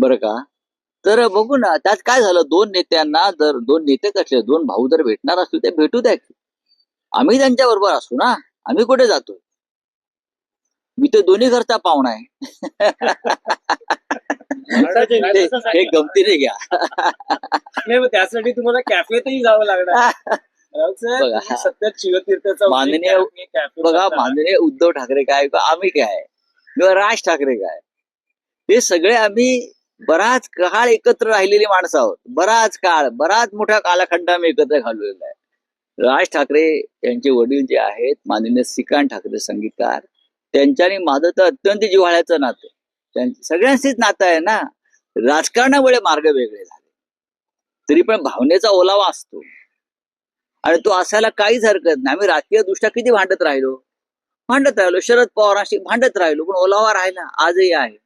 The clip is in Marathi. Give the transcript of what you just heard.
बरं का. तर बघू ना त्यात काय झालं, दोन नेत्यांना जर दोन नेते कसले दोन भाऊ जर भेटणार असतील ते भेटू द्या की. आम्ही त्यांच्या बरोबर असू ना, आम्ही कुठे जातो. मी तर दोन्ही घरचा पाहुणा आहे. हे गमतीने घ्या. नाही मग त्यासाठी तुम्हाला कॅफेतही जावं लागणार. बघा, सत्यात शिवतीर्थाचा माननीय बघा माननीय उद्धव ठाकरे काय किंवा आम्ही काय किंवा राज ठाकरे काय, हे सगळे आम्ही बराच काळ एकत्र राहिलेली माणसं आहोत. बराच मोठा कालखंड आम्ही एकत्र घालवलेला आहे. राज ठाकरे यांचे वडील जे आहेत माननीय श्रीकांत ठाकरे संगीतकार, त्यांच्यानी माझं तर अत्यंत जिव्हाळ्याचं नातं आहे. सगळ्यांशीच नातं आहे ना. राजकारणामुळे मार्ग वेगळे झाले तरी पण भावनेचा ओलावा असतो आणि तो असायला काहीच हरकत नाही. आम्ही राजकीय दृष्ट्या किती भांडत राहिलो, शरद पवारांशी भांडत राहिलो, पण ओलावा राहिला आजही आहे.